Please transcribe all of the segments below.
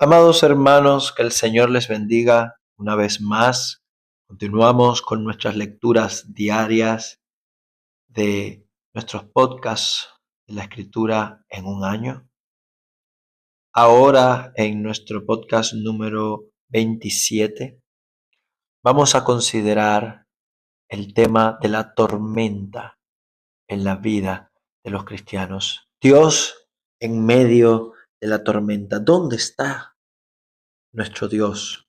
Amados hermanos, que el Señor les bendiga una vez más. Continuamos con nuestras lecturas diarias de nuestros podcasts de la Escritura en un año. Ahora, en nuestro podcast número 27, vamos a considerar el tema de la tormenta en la vida de los cristianos. Dios en medio de la tormenta. ¿Dónde está nuestro Dios?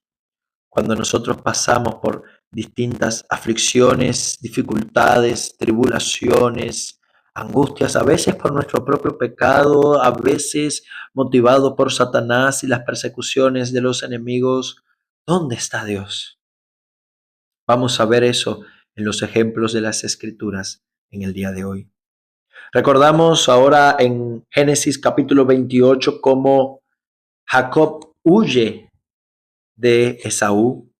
Cuando nosotros pasamos por distintas aflicciones, dificultades, tribulaciones, angustias, a veces por nuestro propio pecado, a veces motivado por Satanás y las persecuciones de los enemigos, ¿dónde está Dios? Vamos a ver eso en los ejemplos de las Escrituras en el día de hoy. Recordamos ahora en Génesis capítulo 28 cómo Jacob huye de Esaú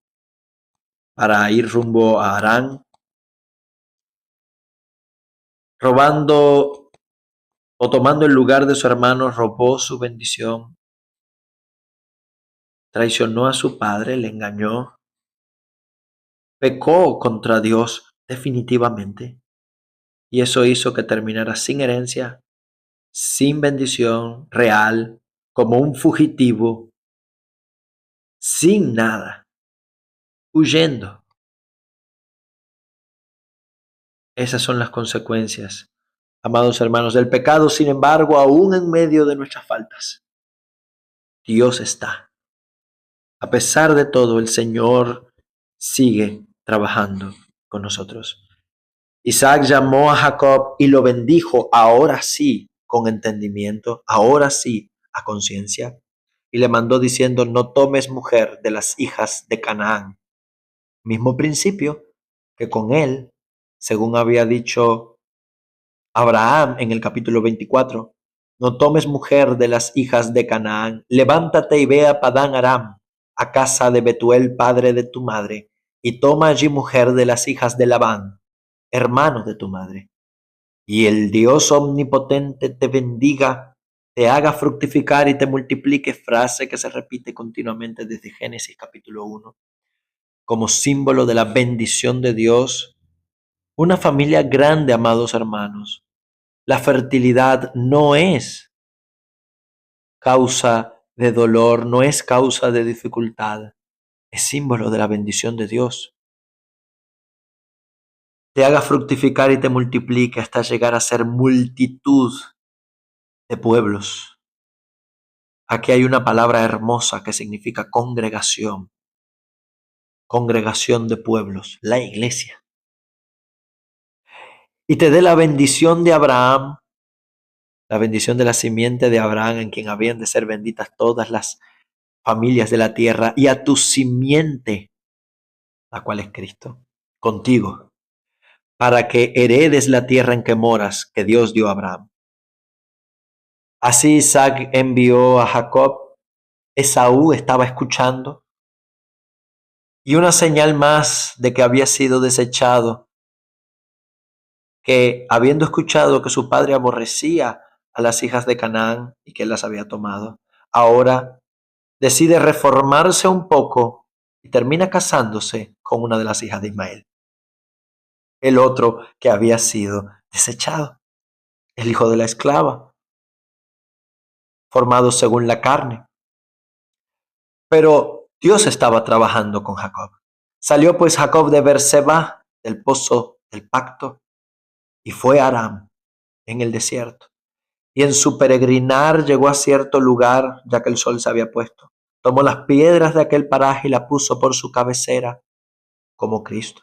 para ir rumbo a Harán, robando o tomando el lugar de su hermano, robó su bendición, traicionó a su padre, le engañó, pecó contra Dios definitivamente, y eso hizo que terminara sin herencia, sin bendición real, como un fugitivo, sin nada, huyendo. Esas son las consecuencias, amados hermanos, del pecado. Sin embargo, aún en medio de nuestras faltas, Dios está. A pesar de todo, el Señor sigue trabajando con nosotros. Isaac llamó a Jacob y lo bendijo, ahora sí, con entendimiento, ahora sí, a conciencia, y le mandó diciendo: no tomes mujer de las hijas de Canaán. Mismo principio que con él, según había dicho Abraham en el capítulo 24, no tomes mujer de las hijas de Canaán, levántate y ve a Padán Aram, a casa de Betuel, padre de tu madre, y toma allí mujer de las hijas de Labán, hermano de tu madre. Y el Dios omnipotente te bendiga, te haga fructificar y te multiplique, frase que se repite continuamente desde Génesis capítulo 1, como símbolo de la bendición de Dios. Una familia grande, amados hermanos. La fertilidad no es causa de dolor, no es causa de dificultad, es símbolo de la bendición de Dios. Te haga fructificar y te multiplique hasta llegar a ser multitud de pueblos. Aquí hay una palabra hermosa que significa congregación, congregación de pueblos, la iglesia. Y te dé la bendición de Abraham, la bendición de la simiente de Abraham, en quien habían de ser benditas todas las familias de la tierra, y a tu simiente, la cual es Cristo, contigo, para que heredes la tierra en que moras, que Dios dio a Abraham. Así Isaac envió a Jacob. Esaú estaba escuchando, y una señal más de que había sido desechado, que habiendo escuchado que su padre aborrecía a las hijas de Canaán y que él las había tomado, ahora decide reformarse un poco y termina casándose con una de las hijas de Ismael, el otro que había sido desechado, el hijo de la esclava, formado según la carne. Pero Dios estaba trabajando con Jacob. Salió pues Jacob de Beerseba, del pozo del pacto, y fue a Aram, en el desierto. Y en su peregrinar llegó a cierto lugar, ya que el sol se había puesto. Tomó las piedras de aquel paraje y la puso por su cabecera, como Cristo.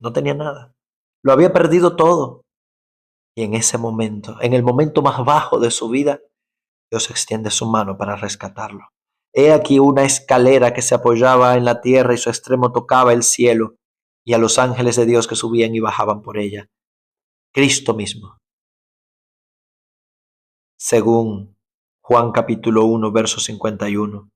No tenía nada. Lo había perdido todo. Y en ese momento, en el momento más bajo de su vida, Dios extiende su mano para rescatarlo. He aquí una escalera que se apoyaba en la tierra y su extremo tocaba el cielo, y a los ángeles de Dios que subían y bajaban por ella. Cristo mismo. Según Juan capítulo 1, verso 51.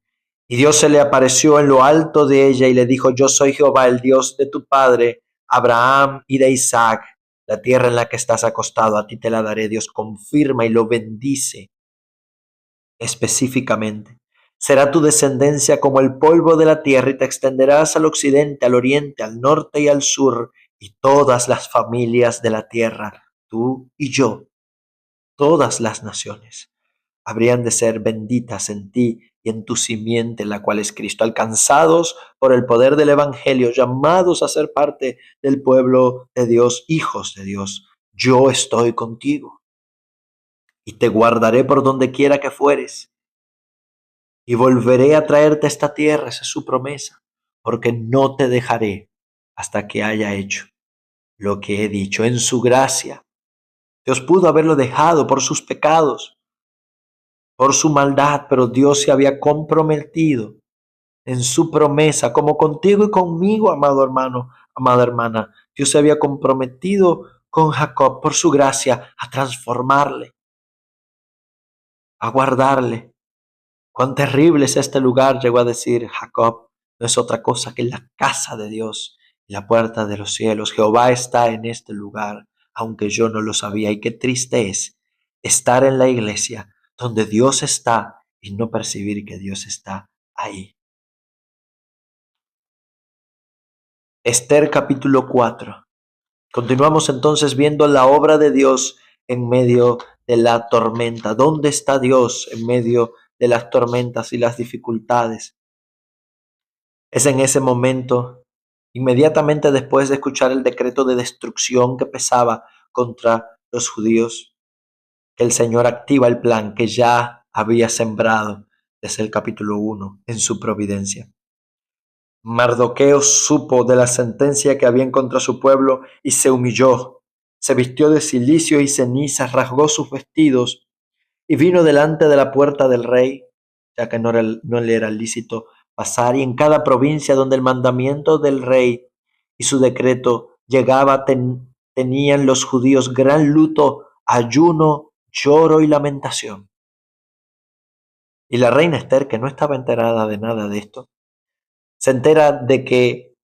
Y Dios se le apareció en lo alto de ella y le dijo: yo soy Jehová, el Dios de tu padre Abraham y de Isaac. La tierra en la que estás acostado, a ti te la daré. Dios confirma y lo bendice específicamente. Será tu descendencia como el polvo de la tierra y te extenderás al occidente, al oriente, al norte y al sur, y todas las familias de la tierra, tú y yo, todas las naciones, habrían de ser benditas en ti y en tu simiente, la cual es Cristo, alcanzados por el poder del Evangelio, llamados a ser parte del pueblo de Dios, hijos de Dios. Yo estoy contigo y te guardaré por donde quiera que fueres y volveré a traerte a esta tierra, esa es su promesa, porque no te dejaré hasta que haya hecho lo que he dicho en su gracia. Dios pudo haberlo dejado por sus pecados, por su maldad, pero Dios se había comprometido en su promesa, como contigo y conmigo, amado hermano, amada hermana. Dios se había comprometido con Jacob por su gracia a transformarle, a guardarle. Cuán terrible es este lugar, llegó a decir Jacob. No es otra cosa que la casa de Dios y la puerta de los cielos. Jehová está en este lugar, aunque yo no lo sabía. Y qué triste es estar en la iglesia donde Dios está y no percibir que Dios está ahí. Esther capítulo 4. Continuamos entonces viendo la obra de Dios en medio de la tormenta. ¿Dónde está Dios en medio de las tormentas y las dificultades? Es en ese momento, inmediatamente después de escuchar el decreto de destrucción que pesaba contra los judíos, que el Señor activa el plan que ya había sembrado desde el capítulo 1 en su providencia. Mardoqueo supo de la sentencia que había en contra su pueblo y se humilló. Se vistió de cilicio y cenizas, rasgó sus vestidos y vino delante de la puerta del rey, ya que no le era lícito pasar, y en cada provincia donde el mandamiento del rey y su decreto llegaba, tenían los judíos gran luto, ayuno, lloro y lamentación. Y la reina Esther, que no estaba enterada de nada de esto, se entera de que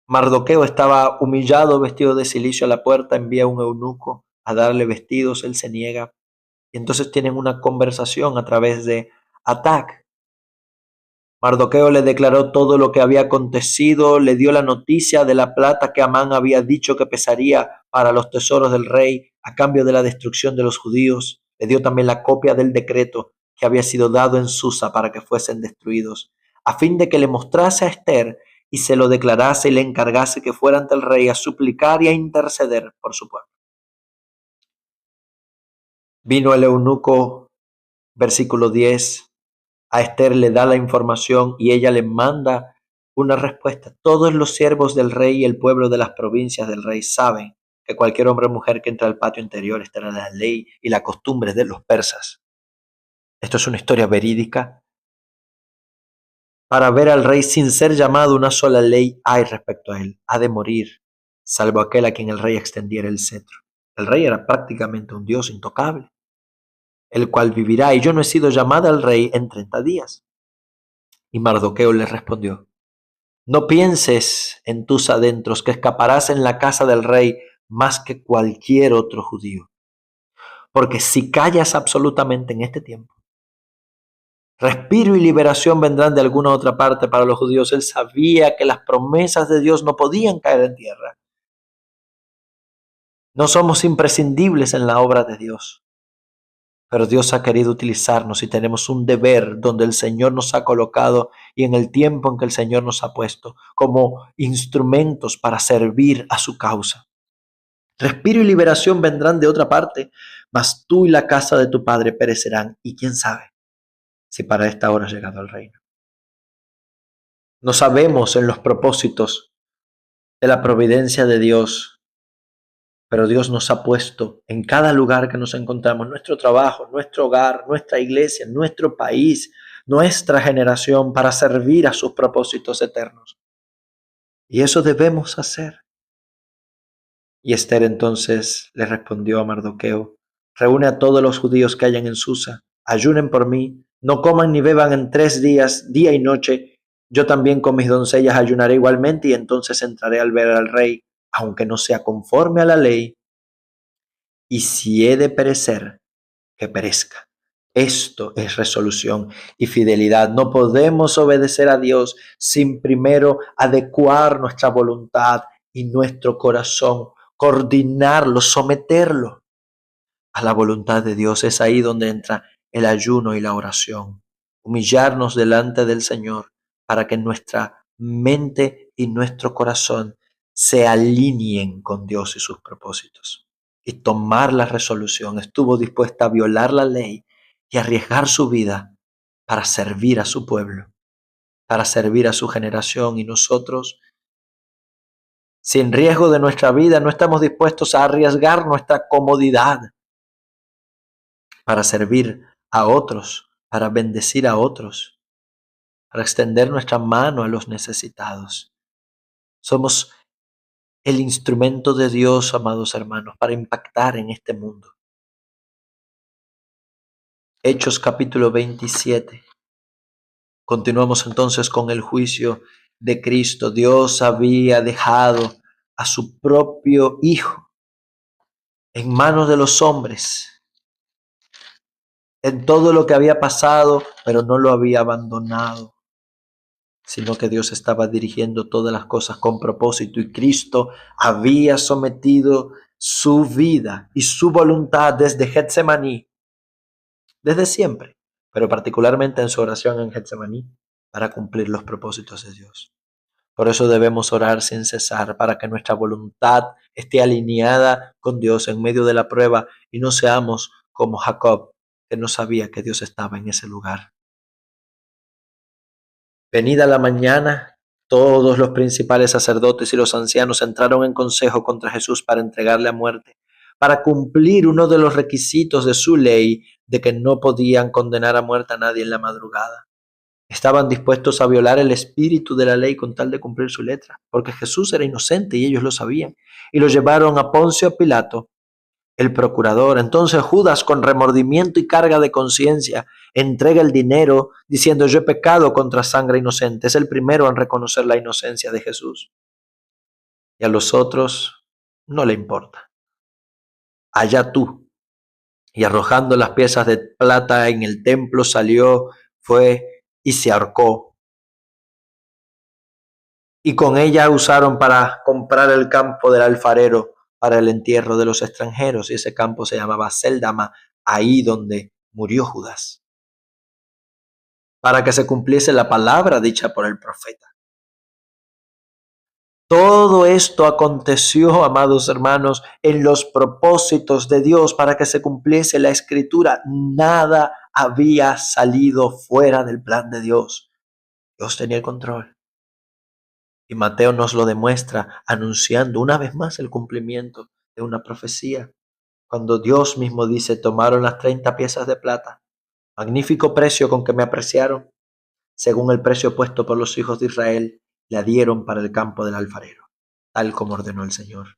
Mardoqueo estaba humillado, vestido de cilicio a la puerta, envía un eunuco a darle vestidos, él se niega, y entonces tienen una conversación a través de Atac. Mardoqueo le declaró todo lo que había acontecido, le dio la noticia de la plata que Amán había dicho que pesaría para los tesoros del rey a cambio de la destrucción de los judíos. Le dio también la copia del decreto que había sido dado en Susa para que fuesen destruidos, a fin de que le mostrase a Esther y se lo declarase y le encargase que fuera ante el rey a suplicar y a interceder por su pueblo. Vino el eunuco, versículo 10. A Esther le da la información y ella le manda una respuesta. Todos los siervos del rey y el pueblo de las provincias del rey saben que cualquier hombre o mujer que entre al patio interior estará en la ley y la costumbre de los persas. Esto es una historia verídica. Para ver al rey sin ser llamado, una sola ley hay respecto a él. Ha de morir, salvo aquel a quien el rey extendiera el cetro. El rey era prácticamente un dios intocable, el cual vivirá, y yo no he sido llamada al rey en 30 días. Y Mardoqueo le respondió: no pienses en tus adentros que escaparás en la casa del rey más que cualquier otro judío. Porque si callas absolutamente en este tiempo, respiro y liberación vendrán de alguna otra parte para los judíos. Él sabía que las promesas de Dios no podían caer en tierra. No somos imprescindibles en la obra de Dios, pero Dios ha querido utilizarnos y tenemos un deber donde el Señor nos ha colocado y en el tiempo en que el Señor nos ha puesto como instrumentos para servir a su causa. Respiro y liberación vendrán de otra parte, mas tú y la casa de tu padre perecerán, y quién sabe si para esta hora has llegado al reino. No sabemos en los propósitos de la providencia de Dios, pero Dios nos ha puesto en cada lugar que nos encontramos, nuestro trabajo, nuestro hogar, nuestra iglesia, nuestro país, nuestra generación, para servir a sus propósitos eternos. Y eso debemos hacer. Y Esther entonces le respondió a Mardoqueo: reúne a todos los judíos que hayan en Susa, ayunen por mí, no coman ni beban en 3 días, día y noche. Yo también con mis doncellas ayunaré igualmente, y entonces entraré al ver al rey, aunque no sea conforme a la ley, y si he de perecer, que perezca. Esto es resolución y fidelidad. No podemos obedecer a Dios sin primero adecuar nuestra voluntad y nuestro corazón, coordinarlo, someterlo a la voluntad de Dios. Es ahí donde entra el ayuno y la oración. Humillarnos delante del Señor para que nuestra mente y nuestro corazón se alineen con Dios y sus propósitos. Y tomar la resolución. Estuvo dispuesta a violar la ley y arriesgar su vida para servir a su pueblo, para servir a su generación. Y nosotros, sin riesgo de nuestra vida, no estamos dispuestos a arriesgar nuestra comodidad para servir a otros, para bendecir a otros, para extender nuestra mano a los necesitados. Somos el instrumento de Dios, amados hermanos, para impactar en este mundo. Hechos capítulo 27. Continuamos entonces con el juicio de Cristo. Dios había dejado a su propio Hijo en manos de los hombres, en todo lo que había pasado, pero no lo había abandonado, sino que Dios estaba dirigiendo todas las cosas con propósito y Cristo había sometido su vida y su voluntad desde Getsemaní, desde siempre, pero particularmente en su oración en Getsemaní, para cumplir los propósitos de Dios. Por eso debemos orar sin cesar, para que nuestra voluntad esté alineada con Dios en medio de la prueba y no seamos como Jacob, que no sabía que Dios estaba en ese lugar. Venida la mañana, todos los principales sacerdotes y los ancianos entraron en consejo contra Jesús para entregarle a muerte, para cumplir uno de los requisitos de su ley de que no podían condenar a muerte a nadie en la madrugada. Estaban dispuestos a violar el espíritu de la ley con tal de cumplir su letra, porque Jesús era inocente y ellos lo sabían, y lo llevaron a Poncio Pilato, el procurador. Entonces Judas, con remordimiento y carga de conciencia, entrega el dinero diciendo: yo he pecado contra sangre inocente. Es el primero en reconocer la inocencia de Jesús. Y a los otros no le importa. Allá tú. Y arrojando las piezas de plata en el templo salió, fue y se ahorcó. Y con ella usaron para comprar el campo del alfarero para el entierro de los extranjeros. Y ese campo se llamaba Séldama, ahí donde murió Judas, para que se cumpliese la palabra dicha por el profeta. Todo esto aconteció, amados hermanos, en los propósitos de Dios para que se cumpliese la escritura. Nada había salido fuera del plan de Dios. Dios tenía el control. Y Mateo nos lo demuestra anunciando una vez más el cumplimiento de una profecía. Cuando Dios mismo dice: tomaron las 30 piezas de plata, magnífico precio con que me apreciaron, según el precio puesto por los hijos de Israel, la dieron para el campo del alfarero, tal como ordenó el Señor.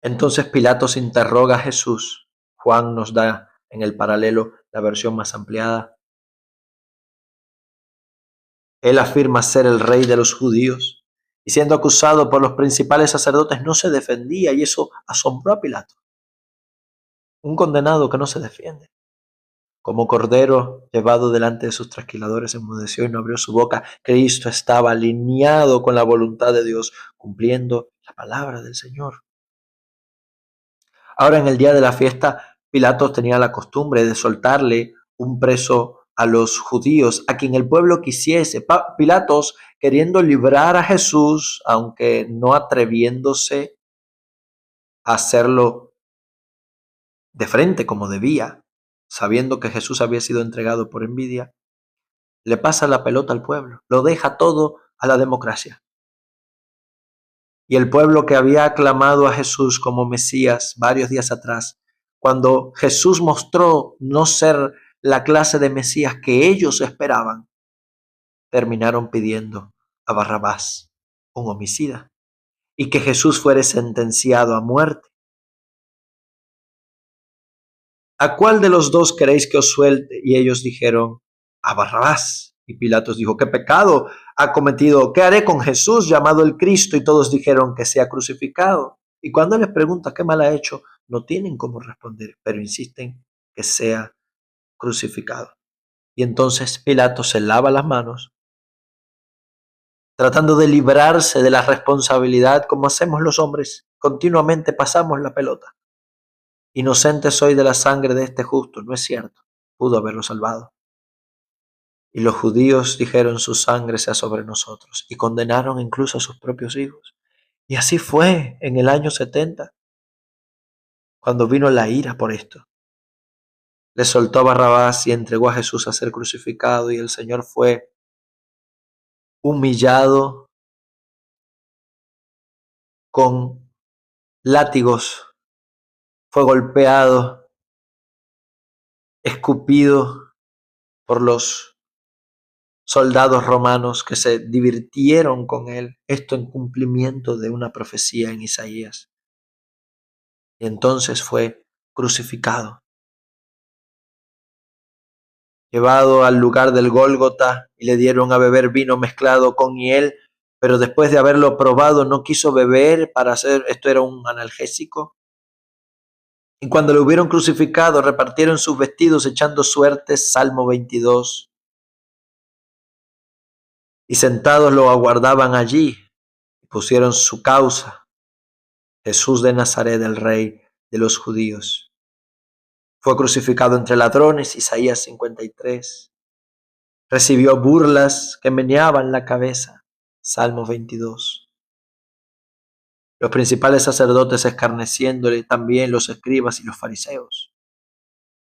Entonces Pilatos interroga a Jesús. Juan nos da en el paralelo la versión más ampliada. Él afirma ser el rey de los judíos y siendo acusado por los principales sacerdotes no se defendía, y eso asombró a Pilato. Un condenado que no se defiende. Como cordero llevado delante de sus trasquiladores, enmudeció y no abrió su boca. Cristo estaba alineado con la voluntad de Dios, cumpliendo la palabra del Señor. Ahora, en el día de la fiesta, Pilatos tenía la costumbre de soltarle un preso a los judíos, a quien el pueblo quisiese. Pilatos, queriendo librar a Jesús, aunque no atreviéndose a hacerlo de frente como debía, sabiendo que Jesús había sido entregado por envidia, le pasa la pelota al pueblo, lo deja todo a la democracia. Y el pueblo que había aclamado a Jesús como Mesías varios días atrás, cuando Jesús mostró no ser la clase de Mesías que ellos esperaban, terminaron pidiendo a Barrabás, un homicida, y que Jesús fuera sentenciado a muerte. ¿A cuál de los dos queréis que os suelte? Y ellos dijeron: a Barrabás. Y Pilatos dijo: ¿qué pecado ha cometido? ¿Qué haré con Jesús llamado el Cristo? Y todos dijeron: que sea crucificado. Y cuando les pregunta qué mal ha hecho, no tienen cómo responder, pero insisten que sea crucificado. Y entonces Pilato se lava las manos, tratando de librarse de la responsabilidad como hacemos los hombres. Continuamente pasamos la pelota. Inocente soy de la sangre de este justo, no es cierto, pudo haberlo salvado. Y los judíos dijeron: su sangre sea sobre nosotros, y condenaron incluso a sus propios hijos. Y así fue en el año 70, cuando vino la ira por esto. Le soltó a Barrabás y entregó a Jesús a ser crucificado, y el Señor fue humillado con látigos, fue golpeado, escupido por los soldados romanos que se divirtieron con él, esto en cumplimiento de una profecía en Isaías. Y entonces fue crucificado, llevado al lugar del Gólgota, y le dieron a beber vino mezclado con hiel, pero después de haberlo probado no quiso beber para hacer, esto era un analgésico. Y cuando lo hubieron crucificado, repartieron sus vestidos echando suertes, Salmo 22. Y sentados lo aguardaban allí, y pusieron su causa: Jesús de Nazaret, el Rey de los judíos. Fue crucificado entre ladrones, Isaías 53. Recibió burlas que meneaban la cabeza, Salmo 22. Los principales sacerdotes escarneciéndole, también los escribas y los fariseos,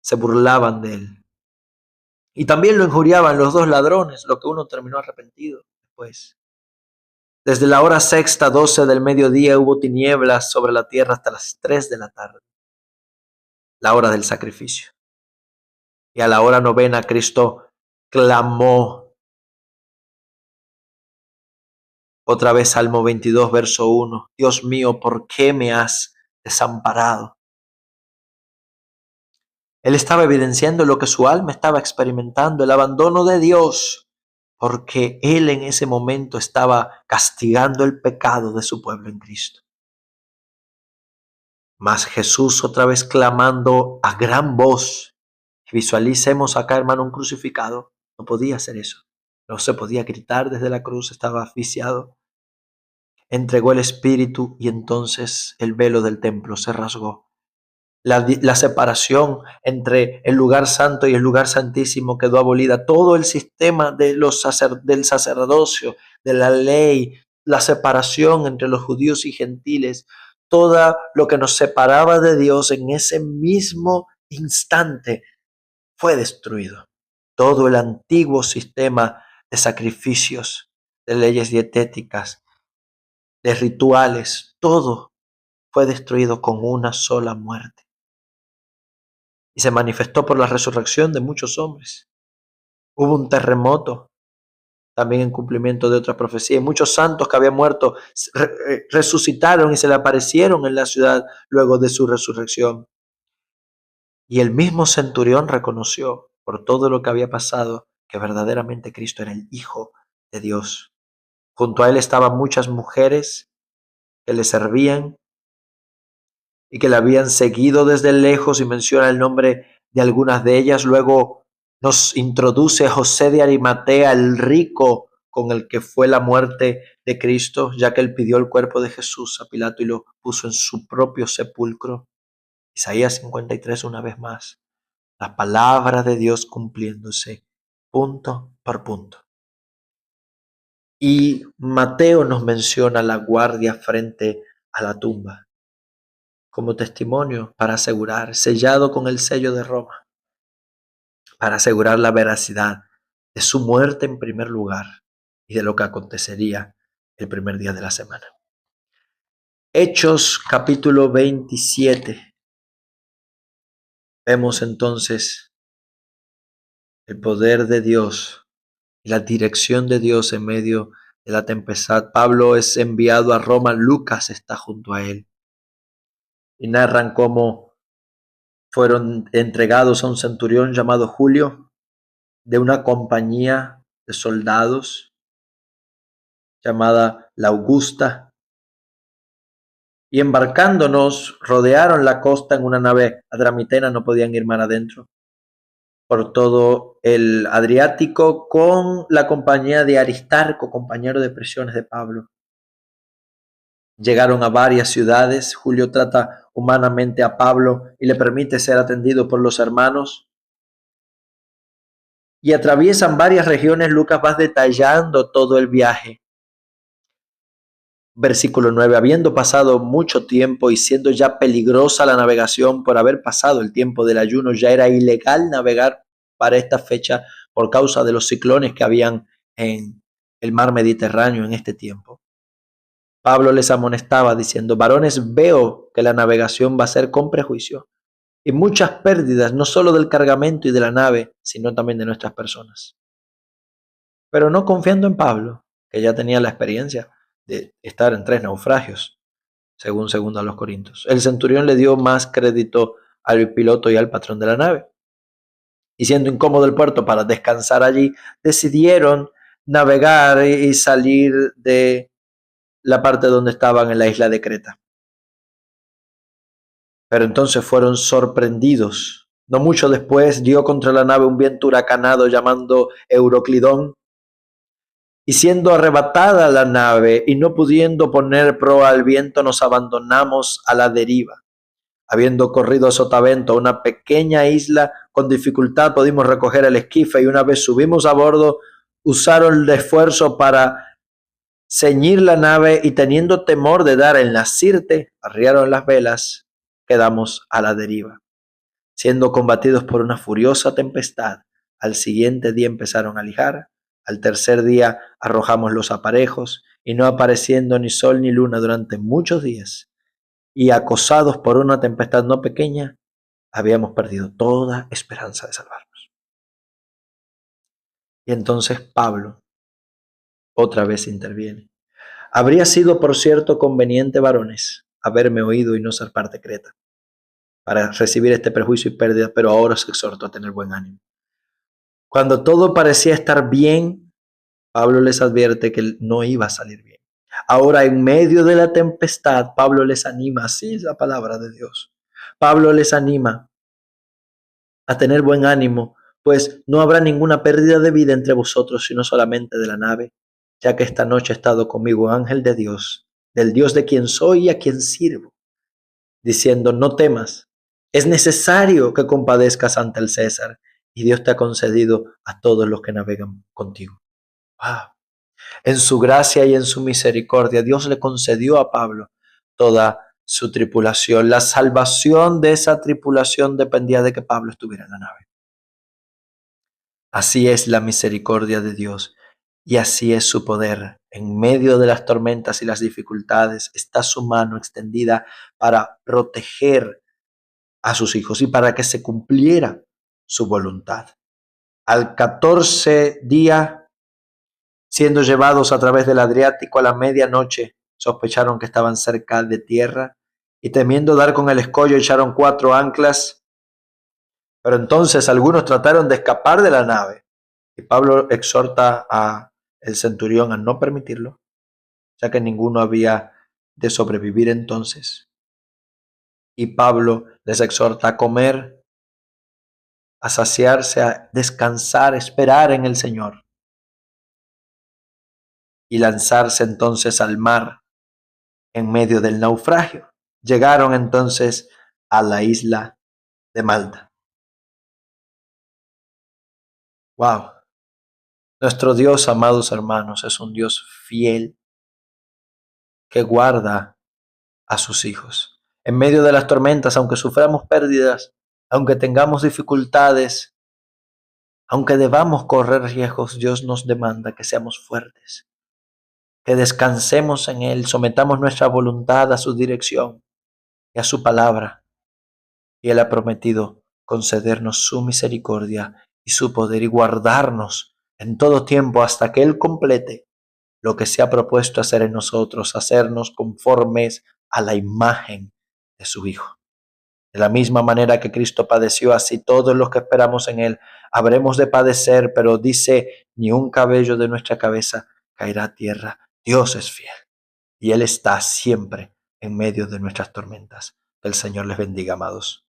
se burlaban de él. Y también lo injuriaban los dos ladrones, lo que uno terminó arrepentido después. Desde la hora sexta, 12 del mediodía, hubo tinieblas sobre la tierra hasta las 3 de la tarde, la hora del sacrificio. Y a la hora novena, Cristo clamó. Otra vez Salmo 22, verso 1. Dios mío, ¿por qué me has desamparado? Él estaba evidenciando lo que su alma estaba experimentando, el abandono de Dios, porque él en ese momento estaba castigando el pecado de su pueblo en Cristo. Mas Jesús otra vez clamando a gran voz. Visualicemos acá, hermano, un crucificado. No podía hacer eso. No se podía gritar desde la cruz, estaba asfixiado. Entregó el espíritu y entonces el velo del templo se rasgó. La separación entre el lugar santo y el lugar santísimo quedó abolida. Todo el sistema de del sacerdocio, de la ley, la separación entre los judíos y gentiles, todo lo que nos separaba de Dios en ese mismo instante fue destruido. Todo el antiguo sistema de sacrificios, de leyes dietéticas, de rituales, todo fue destruido con una sola muerte. Y se manifestó por la resurrección de muchos hombres. Hubo un terremoto, también en cumplimiento de otra profecía. Y muchos santos que habían muerto resucitaron y se le aparecieron en la ciudad luego de su resurrección. Y el mismo centurión reconoció, por todo lo que había pasado, que verdaderamente Cristo era el Hijo de Dios. Junto a él estaban muchas mujeres que le servían y que le habían seguido desde lejos, y menciona el nombre de algunas de ellas. Luego nos introduce a José de Arimatea, el rico con el que fue la muerte de Cristo, ya que él pidió el cuerpo de Jesús a Pilato y lo puso en su propio sepulcro. Isaías 53 una vez más. La palabra de Dios cumpliéndose punto por punto. Y Mateo nos menciona la guardia frente a la tumba como testimonio para asegurar, sellado con el sello de Roma, para asegurar la veracidad de su muerte en primer lugar y de lo que acontecería el primer día de la semana. Hechos capítulo 27. Vemos entonces el poder de Dios y la dirección de Dios en medio de la tempestad. Pablo es enviado a Roma, Lucas está junto a él. Y narran cómo fueron entregados a un centurión llamado Julio, de una compañía de soldados llamada la Augusta. y embarcándonos rodearon la costa en una nave adramitena, no podían ir mar adentro, por todo el Adriático con la compañía de Aristarco, compañero de prisiones de Pablo. Llegaron a varias ciudades. Julio trata humanamente a Pablo y le permite ser atendido por los hermanos. Y atraviesan varias regiones. Lucas va detallando todo el viaje. Versículo 9. Habiendo pasado mucho tiempo y siendo ya peligrosa la navegación por haber pasado el tiempo del ayuno, ya era ilegal navegar para esta fecha por causa de los ciclones que habían en el mar Mediterráneo en este tiempo. Pablo les amonestaba diciendo: varones, veo que la navegación va a ser con prejuicio y muchas pérdidas, no solo del cargamento y de la nave, sino también de nuestras personas. Pero no confiando en Pablo, que ya tenía la experiencia de estar en 3 naufragios, según 2 Corintios. El centurión le dio más crédito al piloto y al patrón de la nave. Y siendo incómodo el puerto para descansar allí, decidieron navegar y salir de la parte donde estaban en la isla de Creta. Pero entonces fueron sorprendidos. No mucho después dio contra la nave un viento huracanado llamado Euroclidón, y siendo arrebatada la nave y no pudiendo poner proa al viento, nos abandonamos a la deriva. Habiendo corrido a sotavento a una pequeña isla, con dificultad pudimos recoger el esquife, y una vez subimos a bordo, usaron el esfuerzo para ceñir la nave, y teniendo temor de dar en la sirte, arriaron las velas, quedamos a la deriva. Siendo combatidos por una furiosa tempestad, al siguiente día empezaron a lijar, al tercer día arrojamos los aparejos, y no apareciendo ni sol ni luna durante muchos días, y acosados por una tempestad no pequeña, habíamos perdido toda esperanza de salvarnos. Y entonces Pablo otra vez interviene. Habría sido, por cierto, conveniente, varones, haberme oído y no zarpar de Creta, para recibir este perjuicio y pérdida, pero ahora os exhorto a tener buen ánimo. Cuando todo parecía estar bien, Pablo les advierte que no iba a salir bien. Ahora, en medio de la tempestad, Pablo les anima, así es la palabra de Dios. Pablo les anima a tener buen ánimo, pues no habrá ninguna pérdida de vida entre vosotros, sino solamente de la nave, ya que esta noche ha estado conmigo un ángel de Dios, del Dios de quien soy y a quien sirvo, diciendo: no temas, es necesario que compadezcas ante el César, y Dios te ha concedido a todos los que navegan contigo. Wow. En su gracia y en su misericordia, Dios le concedió a Pablo toda su tripulación. La salvación de esa tripulación dependía de que Pablo estuviera en la nave. Así es la misericordia de Dios y así es su poder. En medio de las tormentas y las dificultades está su mano extendida para proteger a sus hijos y para que se cumpliera su voluntad. Al 14 día, siendo llevados a través del Adriático a la medianoche, sospecharon que estaban cerca de tierra, y temiendo dar con el escollo echaron 4 anclas. Pero entonces algunos trataron de escapar de la nave, y Pablo exhorta a el centurión a no permitirlo, ya que ninguno había de sobrevivir entonces. Y Pablo les exhorta a comer, a saciarse, a descansar, esperar en el Señor, y lanzarse entonces al mar en medio del naufragio. Llegaron entonces a la isla de Malta. Wow. Nuestro Dios, amados hermanos, es un Dios fiel que guarda a sus hijos. En medio de las tormentas, aunque suframos pérdidas, aunque tengamos dificultades, aunque debamos correr riesgos, Dios nos demanda que seamos fuertes, que descansemos en Él, sometamos nuestra voluntad a su dirección y a su palabra. Y Él ha prometido concedernos su misericordia y su poder y guardarnos en todo tiempo hasta que Él complete lo que se ha propuesto hacer en nosotros, hacernos conformes a la imagen de su Hijo. De la misma manera que Cristo padeció, así todos los que esperamos en Él habremos de padecer, pero dice: ni un cabello de nuestra cabeza caerá a tierra. Dios es fiel y Él está siempre en medio de nuestras tormentas. Que el Señor les bendiga, amados.